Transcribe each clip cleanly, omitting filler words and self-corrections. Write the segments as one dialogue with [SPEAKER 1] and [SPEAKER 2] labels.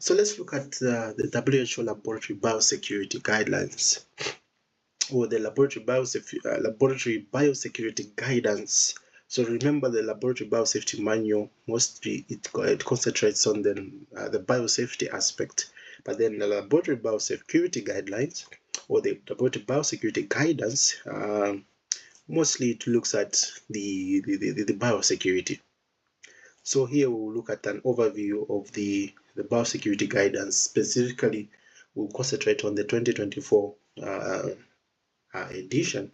[SPEAKER 1] So let's look at the WHO Laboratory Biosecurity Guidelines, or the Laboratory Biosecurity Guidance. So remember, the Laboratory Biosafety Manual, mostly it concentrates on the biosafety aspect, but then the Laboratory Biosecurity Guidelines, or the Laboratory Biosecurity Guidance, mostly it looks at the biosecurity. So here we'll look at an overview of the biosecurity guidance. Specifically, we'll concentrate on the 2024 edition.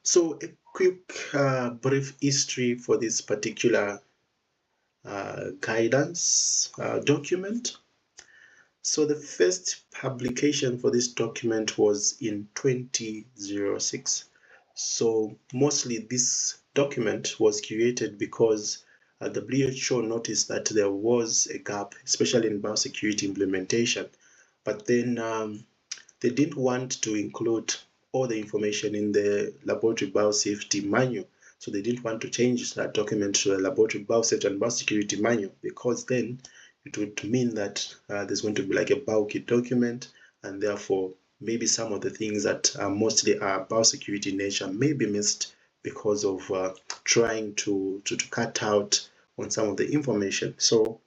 [SPEAKER 1] So a quick brief history for this particular guidance document. So the first publication for this document was in 2006. So mostly this document was created because WHO noticed that there was a gap, especially in biosecurity implementation. But then they didn't want to include all the information in the Laboratory Biosafety Manual. So they didn't want to change that document to a Laboratory Biosafety and Biosecurity Manual, because then it would mean that there's going to be like a bulky document, and therefore maybe some of the things that mostly are biosecurity in nature may be missed because of trying to cut out on some of the information. So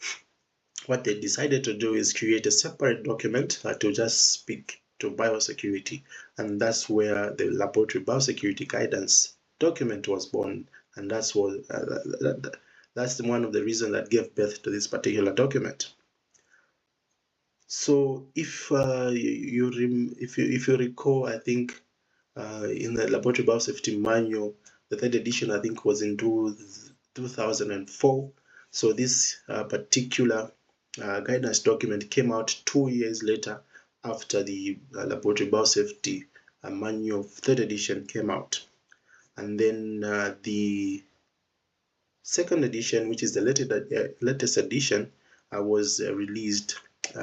[SPEAKER 1] what they decided to do is create a separate document to just speak to biosecurity, and that's where the Laboratory Biosecurity Guidance document was born, and that's one of the reasons that gave birth to this particular document. So if you recall, I think in the Laboratory Biosafety Manual, the third edition I think was in 2004. So this particular guidance document came out 2 years later after the Laboratory Biosafety Manual third edition came out. And then the second edition, which is the latest edition, was released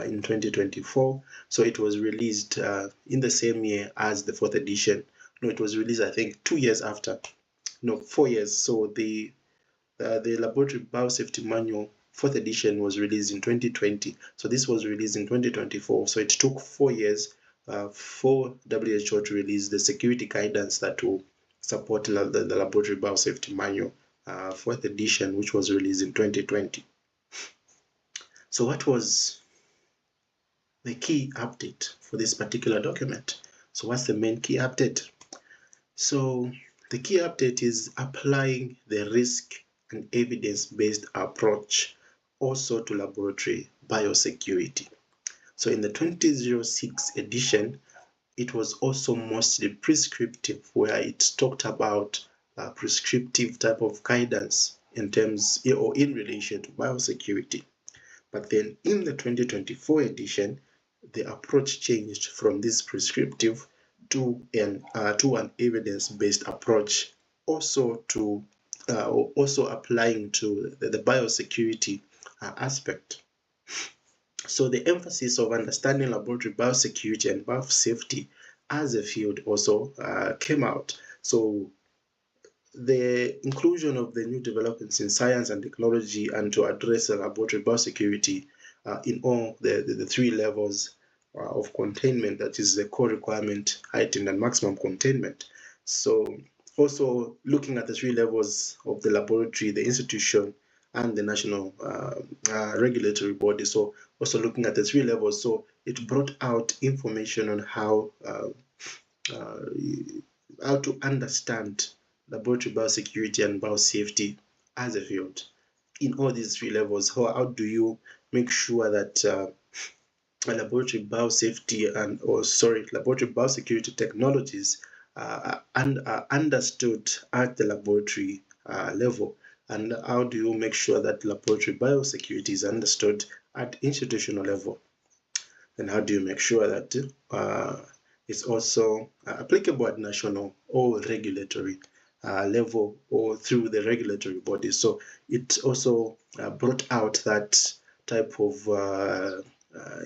[SPEAKER 1] in 2024. So it was released in the same year as the fourth edition. No, it was released I think 2 years after. No, 4 years. So the Laboratory Biosafety Manual fourth edition was released in 2020. So this was released in 2024. So it took 4 years for WHO to release the security guidance that will support the Laboratory Biosafety Manual fourth edition, which was released in 2020. So what was the key update for this particular document? So what's the main key update? So the key update is applying the risk and evidence-based approach also to laboratory biosecurity. So in the 2006 edition, it was also mostly prescriptive, where it talked about prescriptive type of guidance in terms or in relation to biosecurity. But then in the 2024 edition, the approach changed from this prescriptive to an evidence-based approach, also applying to the biosecurity aspect. So the emphasis of understanding laboratory biosecurity and biosafety as a field also came out. So the inclusion of the new developments in science and technology, and to address the laboratory biosecurity in all the three levels of containment, that is the core requirement, heightened and maximum containment. So also looking at the three levels of the laboratory, the institution, and the national regulatory body. So also looking at the three levels, so it brought out information on how to understand laboratory biosecurity and biosafety as a field in all these three levels. How do you make sure that laboratory biosafety laboratory biosecurity technologies are understood at the laboratory level, and how do you make sure that laboratory biosecurity is understood at institutional level, and how do you make sure that it's also applicable at national or regulatory level or through the regulatory body. So it also brought out that type of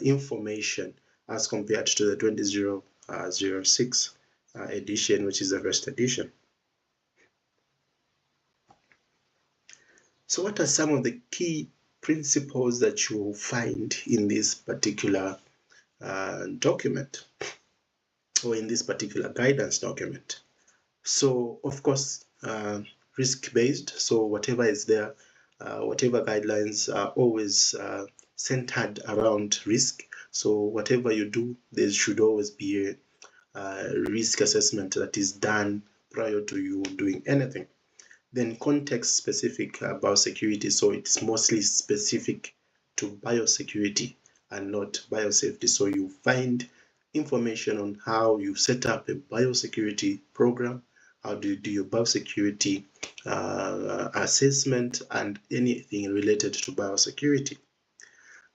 [SPEAKER 1] information as compared to the 2006 edition, which is the first edition. So what are some of the key principles that you will find in this particular document, or in this particular guidance document? So of course, risk-based, so whatever is there, whatever guidelines are always centered around risk. So whatever you do, there should always be a risk assessment that is done prior to you doing anything. Then context specific biosecurity, so it's mostly specific to biosecurity and not biosafety. So you find information on how you set up a biosecurity program, how do you do your biosecurity assessment, and anything related to biosecurity.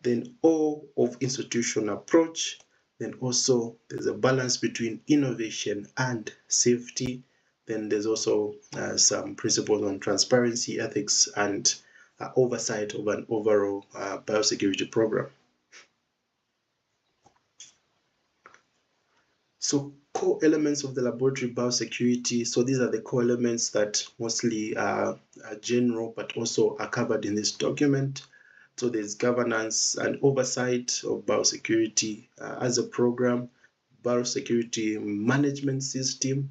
[SPEAKER 1] Then O of institutional approach. Then also there's a balance between innovation and safety. Then there's also some principles on transparency, ethics, and oversight of an overall biosecurity program. So core elements of the laboratory biosecurity. So these are the core elements that mostly are general, but also are covered in this document. So there's governance and oversight of biosecurity as a program, biosecurity management system,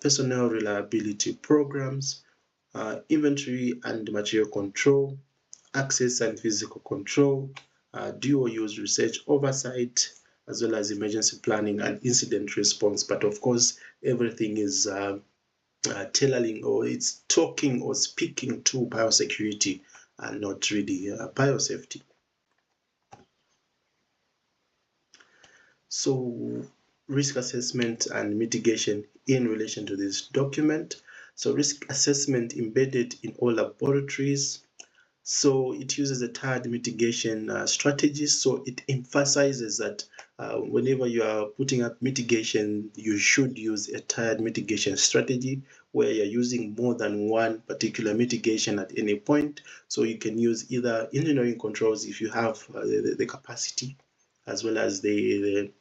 [SPEAKER 1] personnel reliability programs, inventory and material control, access and physical control, dual use research oversight, as well as emergency planning and incident response. But of course, everything is tailoring, or it's talking or speaking to biosecurity and not really biosafety. So risk assessment and mitigation in relation to this document. So risk assessment embedded in all laboratories. So it uses a tiered mitigation strategies. So it emphasizes that whenever you are putting up mitigation, you should use a tiered mitigation strategy where you're using more than one particular mitigation at any point. So you can use either engineering controls if you have the capacity, as well as the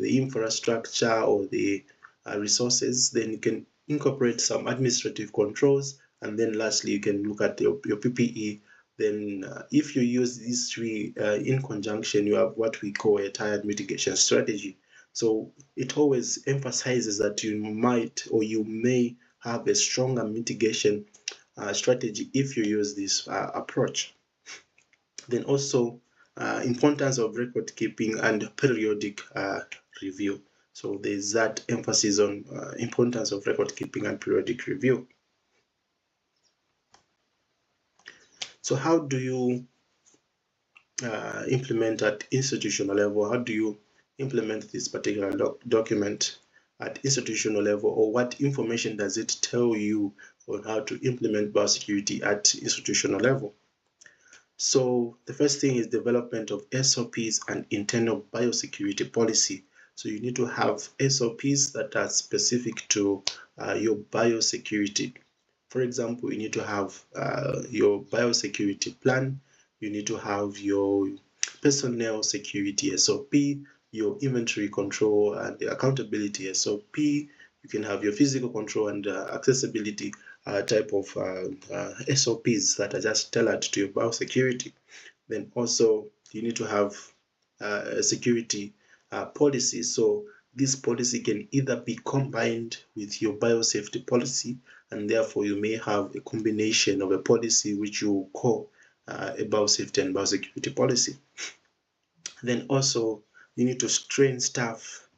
[SPEAKER 1] infrastructure or the resources. Then you can incorporate some administrative controls, and then lastly you can look at your PPE. Then if you use these three in conjunction, you have what we call a tiered mitigation strategy. So it always emphasizes that you might or you may have a stronger mitigation strategy if you use this approach. Then also importance of record keeping and periodic review. So there's that emphasis on importance of record keeping and periodic review. So how do you implement at institutional level? How do you implement this particular document at institutional level, or what information does it tell you on how to implement biosecurity at institutional level? So the first thing is development of SOPs and internal biosecurity policy. So you need to have SOPs that are specific to your biosecurity. For example, you need to have your biosecurity plan. You need to have your personnel security SOP, your inventory control and the accountability SOP. You can have your physical control and accessibility type of SOPs that are just tailored to your biosecurity. Then also you need to have a security policy. So this policy can either be combined with your biosafety policy, and therefore you may have a combination of a policy which you call a biosafety and biosecurity policy. Then also you need to train staff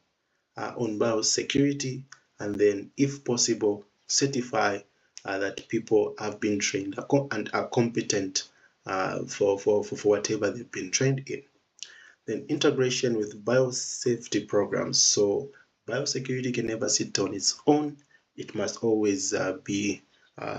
[SPEAKER 1] on biosecurity, and then if possible certify that people have been trained and are competent for whatever they've been trained in. Then integration with biosafety programs. So biosecurity can never sit on its own. It must always be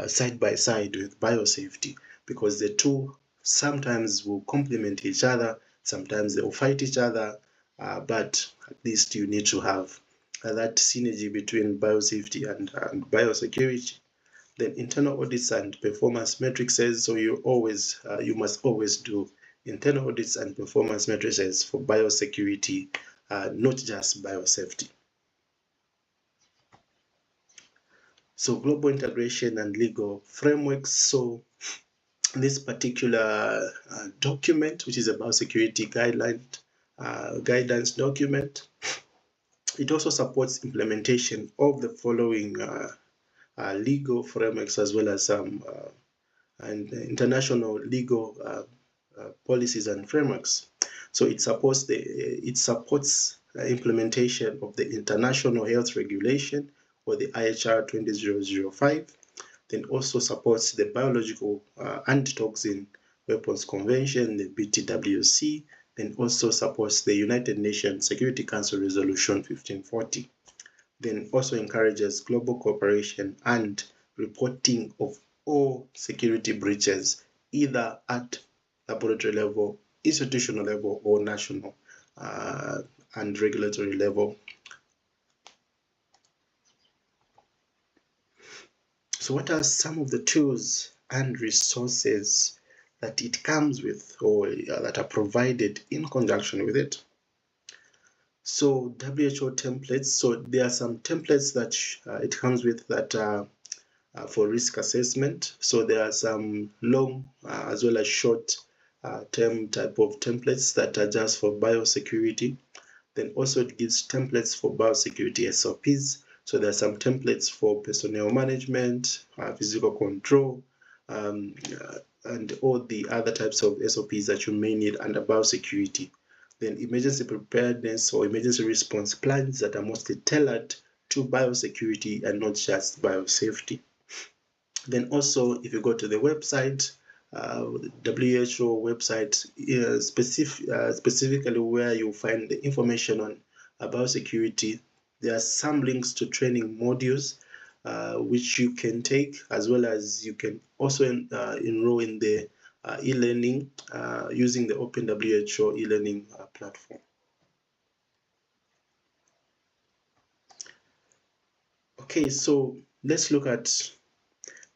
[SPEAKER 1] side by side with biosafety, because the two sometimes will complement each other, sometimes they will fight each other, but at least you need to have that synergy between biosafety and biosecurity. Then internal audits and performance matrices. So you must always do internal audits and performance matrices for biosecurity, not just biosafety. So global integration and legal frameworks. So this particular document, which is a biosecurity guidance document, it also supports implementation of the following legal frameworks, as well as some and international legal policies and frameworks. So it supports implementation of the International Health Regulation, or the IHR 20005. Then also supports the Biological Antitoxin Weapons Convention, the BTWC. Then also supports the United Nations Security Council Resolution 1540. Then also encourages global cooperation and reporting of all security breaches, either at laboratory level, institutional level, or national and regulatory level. So what are some of the tools and resources that it comes with, or that are provided in conjunction with it? So WHO templates. So there are some templates that it comes with that are for risk assessment. So there are some long as well as short term type of templates that are just for biosecurity. Then also it gives templates for biosecurity SOPs. So there are some templates for personnel management, physical control, and all the other types of SOPs that you may need under biosecurity. Then emergency preparedness or emergency response plans that are mostly tailored to biosecurity and not just biosafety. Then also, if you go to the website, WHO website, specifically where you find the information on biosecurity, there are some links to training modules which you can take, as well as you can also enroll in the e-learning using the Open WHO e-learning platform. Okay, so let's look at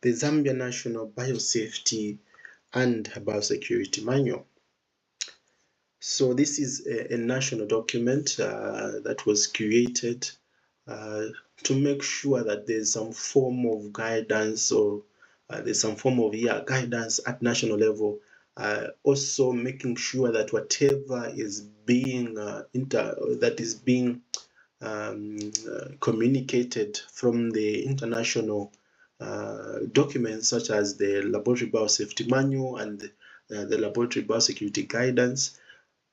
[SPEAKER 1] the Zambia National Biosafety and Biosecurity Manual. So this is a national document that was created to make sure that there's some form of guidance, or there's some form of guidance at national level. Also making sure that whatever is being communicated from the international documents, such as the Laboratory Biosafety Manual and the Laboratory Biosecurity Guidance,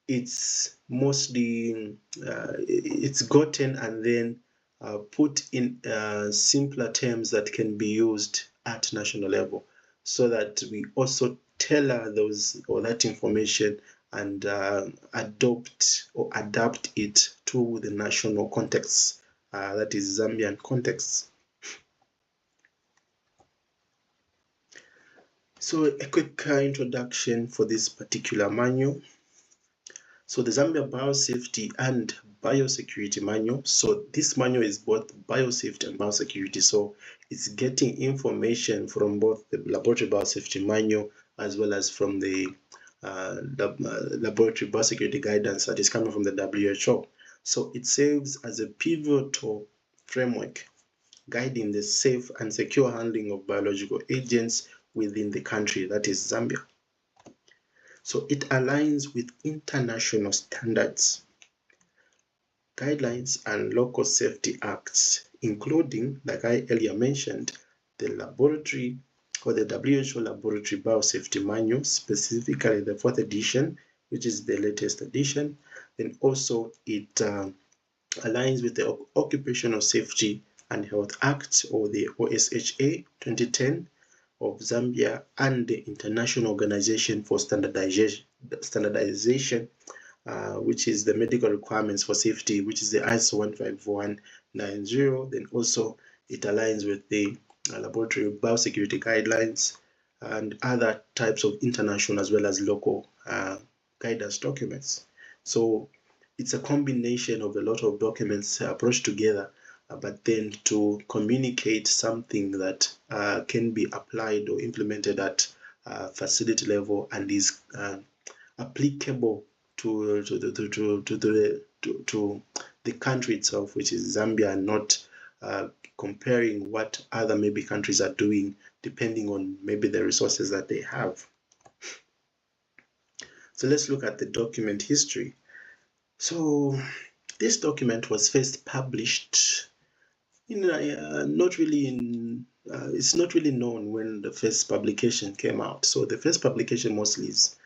[SPEAKER 1] it's mostly it's gotten and then put in simpler terms that can be used at national level, so that we also tailor those or that information and adopt or adapt it to the national context, that is Zambian context. So a quick introduction for this particular manual. So the Zambia Biosafety and Biosecurity Manual. So this manual is both biosafety and biosecurity. So it's getting information from both the Laboratory Biosafety Manual as well as from the Laboratory Biosecurity Guidance that is coming from the WHO. So it serves as a pivotal framework guiding the safe and secure handling of biological agents within the country, that is Zambia. So it aligns with international standards, guidelines, and local safety acts, including, like I earlier mentioned, the laboratory or the WHO Laboratory Biosafety Manual, specifically the 4th edition, which is the latest edition. Then also it aligns with the Occupational Safety and Health Act, or the OSHA 2010 of Zambia, and the International Organization for Standardization, which is the medical requirements for safety, which is the ISO 15190. Then also it aligns with the Laboratory Biosecurity Guidelines and other types of international as well as local guidance documents. So it's a combination of a lot of documents brought together, but then to communicate something that can be applied or implemented at facility level and is applicable to the country itself, which is Zambia, and not comparing what other maybe countries are doing depending on maybe the resources that they have. So let's look at the document history. So this document was first published in it's not really known when the first publication came out. So the first publication mostly is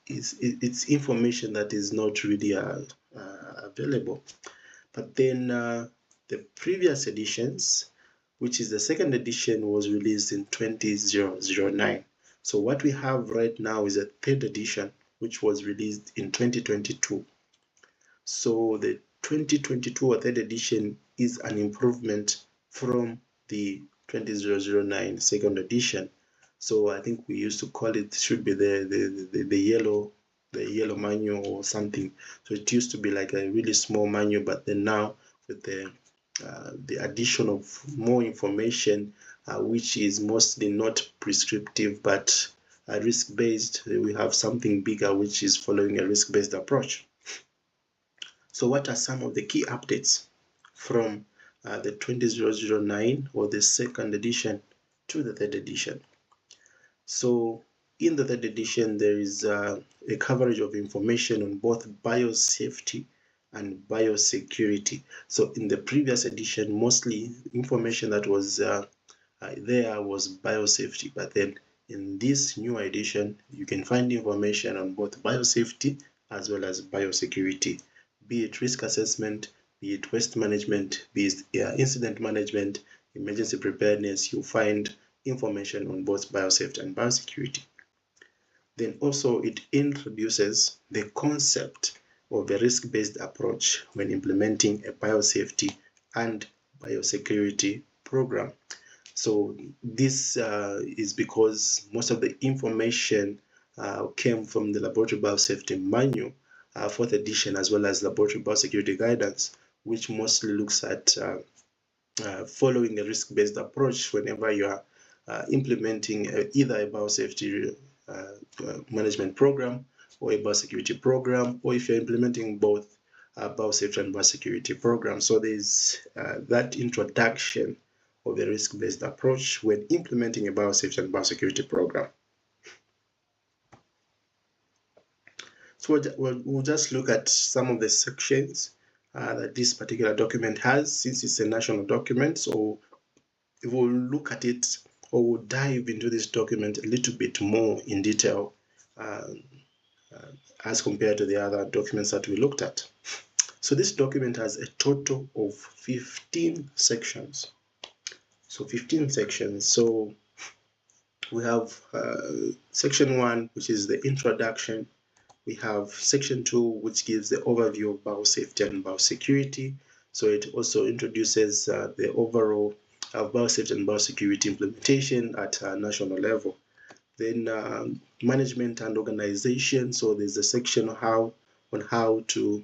[SPEAKER 1] it's information that is not really available. But then the previous editions, which is the second edition, was released in 2009. So what we have right now is a third edition, which was released in 2022. So the 2022 or third edition is an improvement from the 2009 second edition. So I think we used to call it, should be the yellow manual or something. So it used to be like a really small manual, but then now with the addition of more information, which is mostly not prescriptive but risk-based, we have something bigger which is following a risk-based approach. So what are some of the key updates from the 2009 or the second edition to the third edition? So in the third edition, there is a coverage of information on both biosafety and biosecurity. So in the previous edition, mostly information that was there was biosafety, but then in this new edition, you can find information on both biosafety as well as biosecurity, be it risk assessment, be it waste management, be it incident management, emergency preparedness. You'll find information on both biosafety and biosecurity. Then also it introduces the concept of a risk-based approach when implementing a biosafety and biosecurity program. So this is because most of the information came from the Laboratory Biosafety Manual, 4th edition, as well as Laboratory Biosecurity Guidance, which mostly looks at following a risk-based approach whenever you are implementing either a biosafety management program or a biosecurity program, or if you're implementing both biosafety and biosecurity programs. So there's that introduction of a risk-based approach when implementing a biosafety and biosecurity program. So we'll just look at some of the sections that this particular document has, since it's a national document. So we'll look at it, or we'll dive into this document a little bit more in detail as compared to the other documents that we looked at. So this document has a total of 15 sections. So 15 sections. So we have section 1, which is the introduction. We have section 2, which gives the overview of biosafety and biosecurity. So it also introduces the overall biosafety and biosecurity implementation at a national level. Then management and organization. So there's a section on how to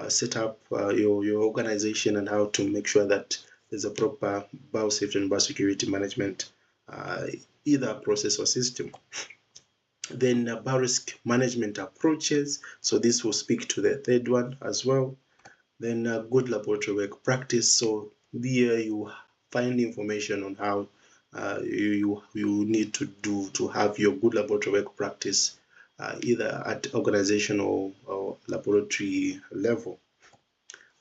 [SPEAKER 1] set up your organization and how to make sure that there's a proper biosafety and biosecurity management, either process or system. Then biorisk management approaches. So this will speak to the third one as well. Then good laboratory work practice. So there you find information on how you need to do to have your good laboratory work practice, either at organization or laboratory level.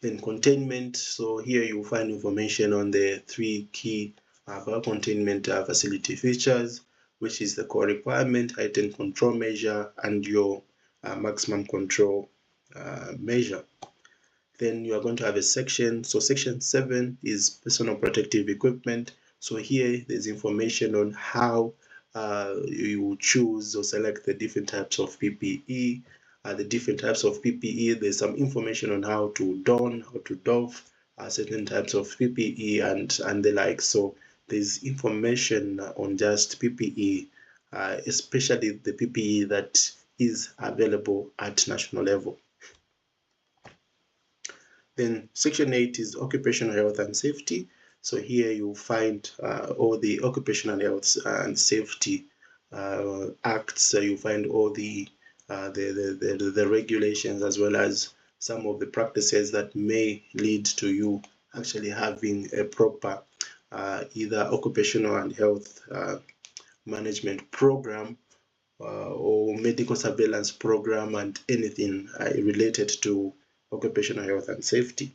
[SPEAKER 1] Then containment. So here you find information on the 3 key biocontainment facility features, which is the core requirement, heightened control measure, and your maximum control measure. Then you are going to have a section. So section 7 is personal protective equipment. So here there's information on how you choose or select the different types of PPE. The different types of PPE, there's some information on how to don or to doff certain types of PPE and the like. So there's information on just PPE, especially the PPE that is available at national level. Then section 8 is occupational health and safety. So here you'll find all the occupational health and safety acts. So you find all the regulations, as well as some of the practices that may lead to you actually having a proper either occupational and health management program or medical surveillance program and anything related to occupational health and safety.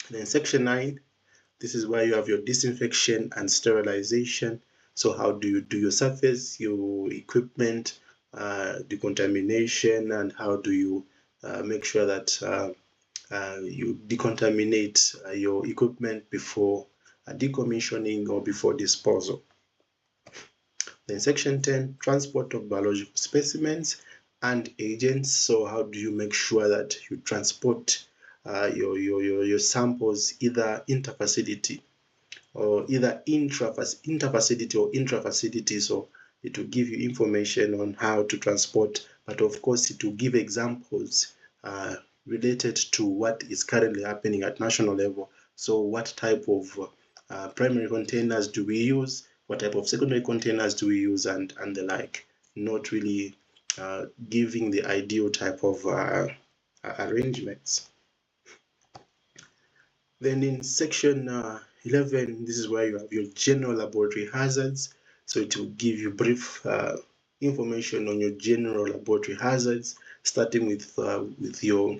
[SPEAKER 1] Then section 9, this is where you have your disinfection and sterilization. So how do you do your surface, your equipment, decontamination, and how do you make sure that you decontaminate your equipment before decommissioning or before disposal. Then section 10, transport of biological specimens and agents. So how do you make sure that you transport your samples either interfacility or either interfacility or intrafacility? So it will give you information on how to transport, but of course it will give examples related to what is currently happening at national level. So what type of primary containers do we use? What type of secondary containers do we use, and the like? Not really giving the ideal type of arrangements. Then in section 11, this is where you have your general laboratory hazards. So it will give you brief information on your general laboratory hazards, starting with your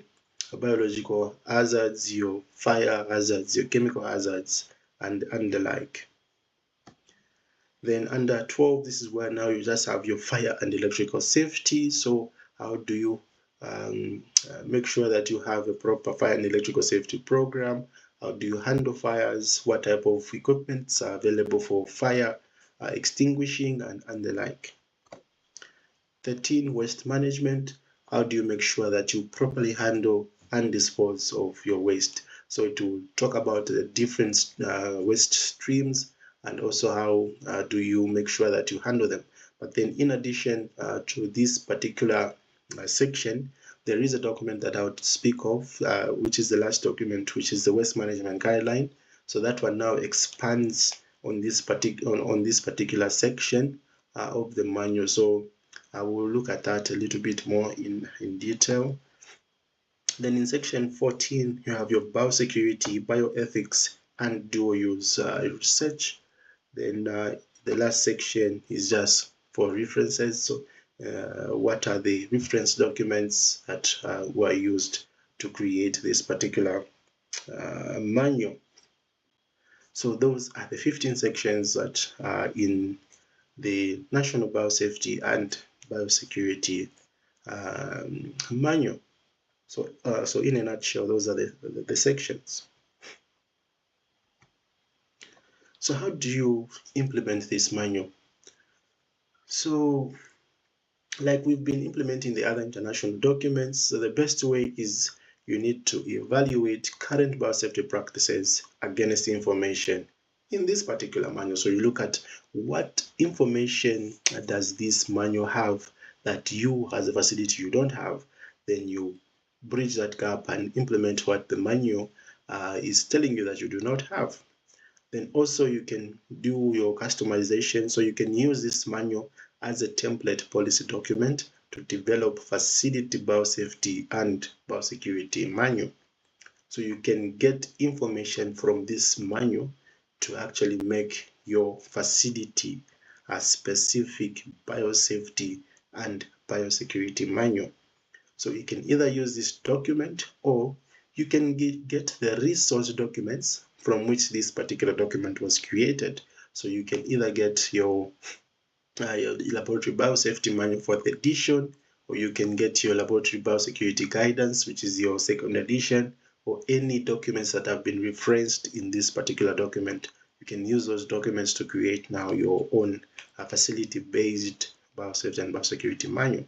[SPEAKER 1] biological hazards, your fire hazards, your chemical hazards, and the like. Then under 12, this is where now you just have your fire and electrical safety. So how do you make sure that you have a proper fire and electrical safety program? How do you handle fires? What type of equipment are available for fire extinguishing and the like? 13, waste management. How do you make sure that you properly handle and dispose of your waste? So it will talk about the different waste streams, and also how do you make sure that you handle them. But then in addition to this particular section, there is a document that I would speak of, which is the last document, which is the waste management guideline. So that one now expands on this particular section of the manual. So I will look at that a little bit more in detail. Then in section 14, you have your biosecurity, bioethics, and dual use research. Then the last section is just for references. So what are the reference documents that were used to create this particular manual? So those are the 15 sections that are in the National Biosafety and Biosecurity manual. So in a nutshell, those are the sections. So how do you implement this manual? So like we've been implementing the other international documents, so the best way is you need to evaluate current biosafety practices against information in this particular manual. So you look at what information does this manual have that you as a facility you don't have, then you bridge that gap and implement what the manual is telling you that you do not have. Then also you can do your customization. So you can use this manual as a template policy document to develop facility biosafety and biosecurity manual. So you can get information from this manual to actually make your facility a specific biosafety and biosecurity manual. So you can either use this document, or you can get the resource documents from which this particular document was created. So you can either get your laboratory biosafety manual 4th edition, or you can get your laboratory biosecurity guidance, which is your 2nd edition, or any documents that have been referenced in this particular document. You can use those documents to create now your own facility-based biosafety and biosecurity manual.